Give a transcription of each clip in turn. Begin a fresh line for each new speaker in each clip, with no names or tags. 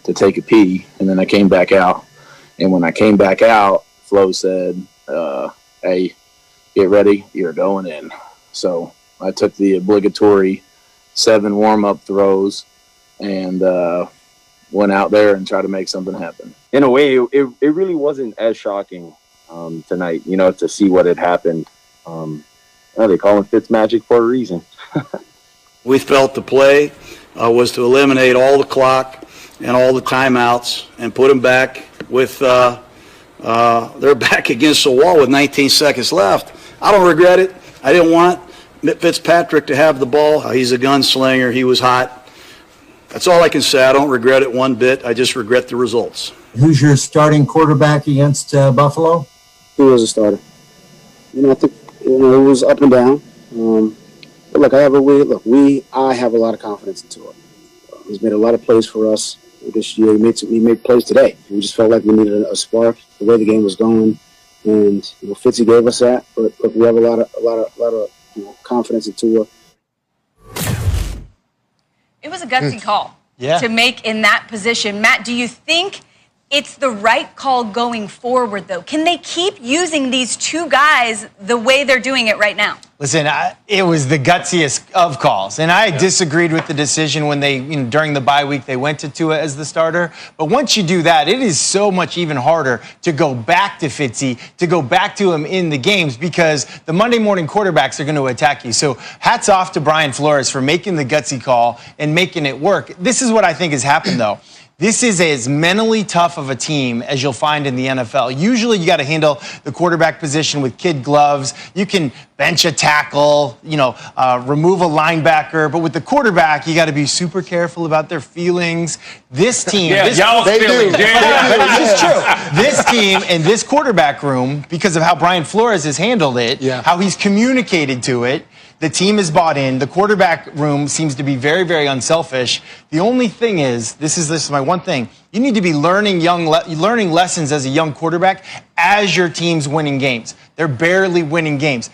to take a pee, and then I came back out. And when I came back out, Flo said, hey, get ready, you're going in. So I took the obligatory 7 warm-up throws and went out there and tried to make something happen.
In a way, it really wasn't as shocking tonight, to see what had happened. They call him Fitzmagic for a reason.
We felt the play was to eliminate all the clock and all the timeouts and put them back with they're back against the wall with 19 seconds left. I don't regret it. I didn't want Fitzpatrick to have the ball. He's a gunslinger. He was hot. That's all I can say. I don't regret it one bit. I just regret the results.
Who's your starting quarterback against Buffalo?
He was a starter. I think it was up and down. But look, I have a lot of confidence in Tua. He's made a lot of plays for us this year. He made plays today. We just felt like we needed a spark. The way the game was going, and Fitzy gave us that. But look, we have a lot of confidence in Tua.
It was a gutsy call to make in that position. Matt, do you think it's the right call going forward, though? Can they keep using these 2 guys the way they're doing it right now?
Listen, it was the gutsiest of calls, and I disagreed with the decision when they, during the bye week, they went to Tua as the starter. But once you do that, it is so much even harder to go back to Fitzy, to go back to him in the games, because the Monday morning quarterbacks are going to attack you. So hats off to Brian Flores for making the gutsy call and making it work. This is what I think has happened, though. This is as mentally tough of a team as you'll find in the NFL. Usually you got to handle the quarterback position with kid gloves. You can bench a tackle, remove a linebacker. But with the quarterback, you got to be super careful about their feelings. This team,
y'all's feelings.
This is true. This team and this quarterback room, because of how Brian Flores has handled it, how he's communicated to it, the team is bought in. The quarterback room seems to be very, very unselfish. The only thing is, this is my one thing, you need to be learning lessons as a young quarterback as your team's winning games. They're barely winning games.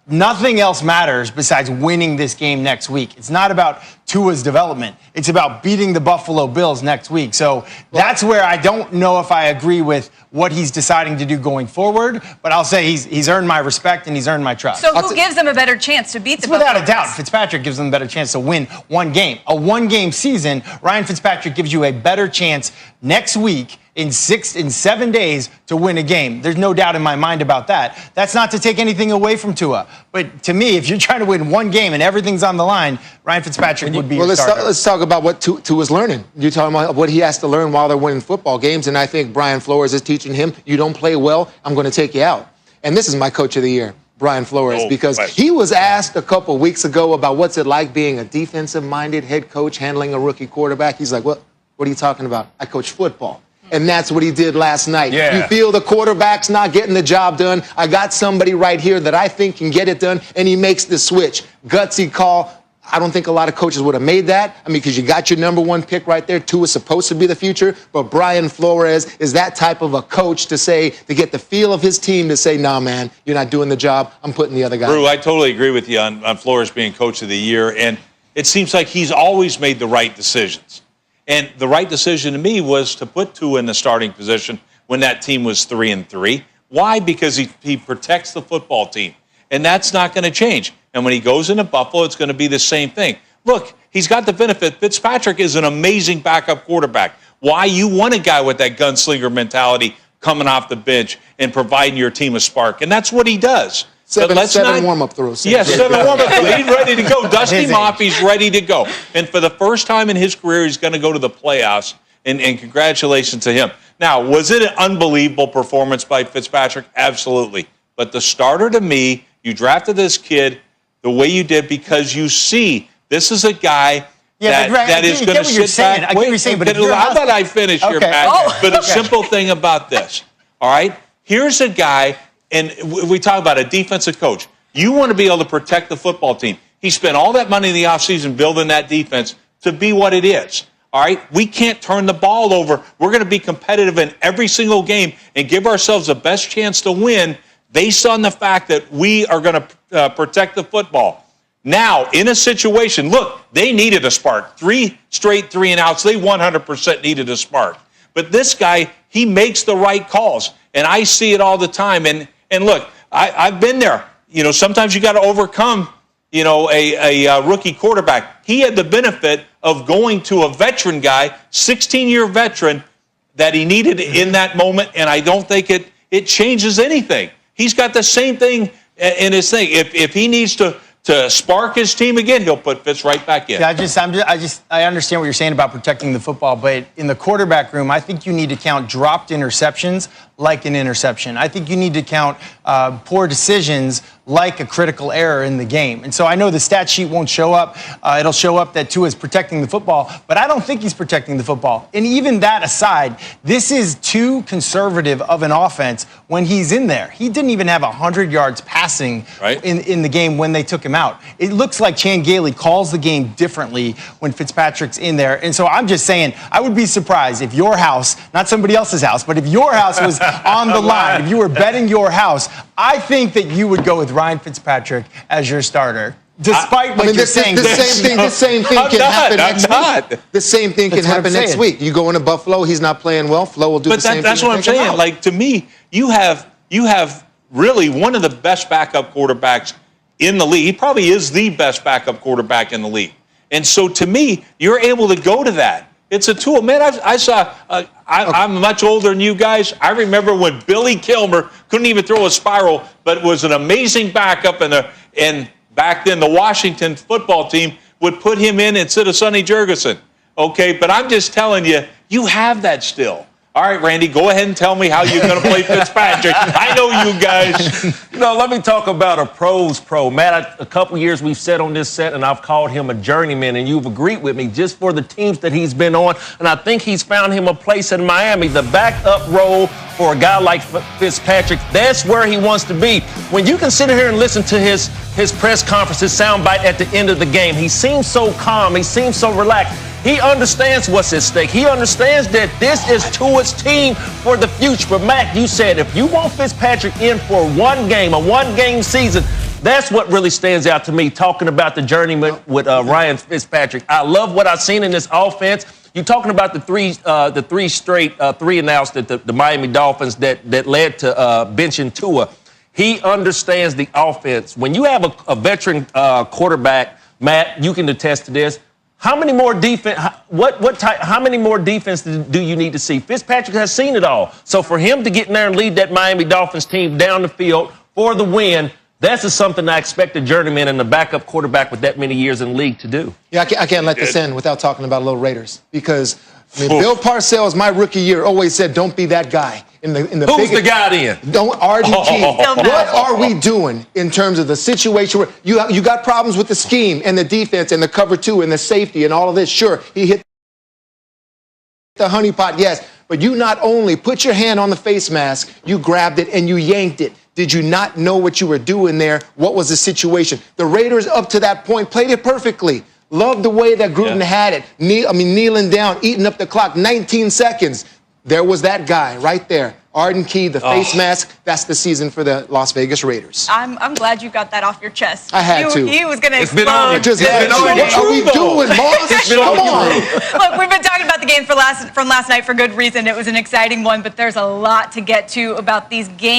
Nothing else matters besides winning this game next week. It's not about Tua's development. It's about beating the Buffalo Bills next week. So that's where I don't know if I agree with what he's deciding to do going forward, but I'll say he's earned my respect and he's earned my trust.
So who gives them a better chance to beat the Buffalo
Bills? Without a doubt, Fitzpatrick gives them a better chance to win one game. A one-game season, Ryan Fitzpatrick gives you a better chance next week in 7 days to win a game. There's no doubt in my mind about that. That's not to take anything away from Tua. But to me, if you're trying to win one game and everything's on the line, Ryan Fitzpatrick would be your starter.
Let's talk about what Tua's learning. You're talking about what he has to learn while they're winning football games, and I think Brian Flores is teaching him, you don't play well, I'm going to take you out. And this is my coach of the year, Brian Flores, because he was asked a couple of weeks ago about what's it like being a defensive-minded head coach handling a rookie quarterback. He's like, what are you talking about? I coach football. And that's what he did last night. You feel the quarterback's not getting the job done. I got somebody right here that I think can get it done, and he makes the switch. Gutsy call. I don't think a lot of coaches would have made that. I mean, because you got your number 1 pick right there. Tua is supposed to be the future. But Brian Flores is that type of a coach to get the feel of his team to say, nah, man, you're not doing the job. I'm putting the other guy.
Drew, I totally agree with you on Flores being coach of the year. And it seems like he's always made the right decisions. And the right decision to me was to put Tua in the starting position when that team was 3-3. Why? Because he protects the football team. And that's not going to change. And when he goes into Buffalo, it's going to be the same thing. Look, he's got the benefit. Fitzpatrick is an amazing backup quarterback. Why? You want a guy with that gunslinger mentality coming off the bench and providing your team a spark. And that's what he does.
Seven warm-up throws.
Yes, 7 warm-up throws. He's ready to go. Dusty Mop, he's ready to go. And for the first time in his career, he's going to go to the playoffs. And congratulations to him. Now, was it an unbelievable performance by Fitzpatrick? Absolutely. But the starter to me, you drafted this kid the way you did because you see this is a guy that is going to sit back. How about I finish here, Pat? But a simple thing about this, all right? Here's a guy, and we talk about a defensive coach. You want to be able to protect the football team. He spent all that money in the offseason building that defense to be what it is. All right? We can't turn the ball over. We're going to be competitive in every single game and give ourselves the best chance to win based on the fact that we are going to protect the football. Now, in a situation, look, they needed a spark. 3 straight 3-and-outs. They 100% needed a spark. But this guy, he makes the right calls. And I see it all the time. And look, I've been there. You know, sometimes you got to overcome, you know, a rookie quarterback. He had the benefit of going to a veteran guy, 16-year veteran, that he needed in that moment. And I don't think it changes anything. He's got the same thing in his thing. If he needs to spark his team again, he'll put Fitz right back in.
Yeah, I understand what you're saying about protecting the football, but in the quarterback room, I think you need to count dropped interceptions like an interception. I think you need to count poor decisions like a critical error in the game. And so I know the stat sheet won't show up. It'll show up that Tua is protecting the football, but I don't think he's protecting the football. And even that aside, this is too conservative of an offense when he's in there. He didn't even have 100 yards passing in the game when they took him out. It looks like Chan Gailey calls the game differently when Fitzpatrick's in there. And so I'm just saying, I would be surprised if your house, not somebody else's house, but if your house was on the line, if you were betting your house, I think that you would go with Ryan Fitzpatrick as your starter. Despite what you're saying.
The same thing can happen next week. The same thing can happen next week. You go into Buffalo, he's not playing well. Flo will do the same thing.
But that's what I'm saying. Like, to me, you have really one of the best backup quarterbacks in the league. He probably is the best backup quarterback in the league. And so, to me, you're able to go to that. It's a tool. Man, I'm much older than you guys. I remember when Billy Kilmer couldn't even throw a spiral, but was an amazing backup, and back then the Washington football team would put him in instead of Sonny Jurgensen. Okay, but I'm just telling you, you have that still. All right, Randy, go ahead and tell me how you're going to play Fitzpatrick. I know you guys.
You know, let me talk about a pro's pro. Matt, a couple years we've sat on this set, and I've called him a journeyman, and you've agreed with me just for the teams that he's been on. And I think he's found him a place in Miami, the backup role for a guy like Fitzpatrick. That's where he wants to be. When you can sit here and listen to his press conference, his soundbite at the end of the game, he seems so calm. He seems so relaxed. He understands what's at stake. He understands that this is Tua's team for the future. But, Mac, you said if you want Fitzpatrick in for one game, a one-game season, that's what really stands out to me, talking about the journeyman with Ryan Fitzpatrick. I love what I've seen in this offense. You're talking about the three straight 3-and-outs that the Miami Dolphins that led to benching Tua. He understands the offense. When you have a veteran quarterback, Matt, you can attest to this. How many more defense? How many more defense do you need to see? Fitzpatrick has seen it all. So for him to get in there and lead that Miami Dolphins team down the field for the win, that's just something I expect a journeyman and a backup quarterback with that many years in the league to do.
Yeah, I can't let this end without talking about little Raiders, because Bill Parcells, my rookie year, always said, "Don't be that guy."
Who's the guy then?
Don't RDG. What are we doing in terms of the situation where you got problems with the scheme and the defense and the cover two and the safety and all of this? Sure, he hit the honeypot, yes, but you not only put your hand on the face mask, you grabbed it and you yanked it. Did you not know what you were doing there? What was the situation? The Raiders, up to that point, played it perfectly. Loved the way that Gruden had it. Kneeling down, eating up the clock, 19 seconds. There was that guy right there. Arden Key, the face mask. That's the season for the Las Vegas Raiders.
I'm glad you got that off your chest.
I had to.
He was going to explode.
What are we doing, boss? Come on.
Look, we've been talking about the game from last night for good reason. It was an exciting one, but there's a lot to get to about these games.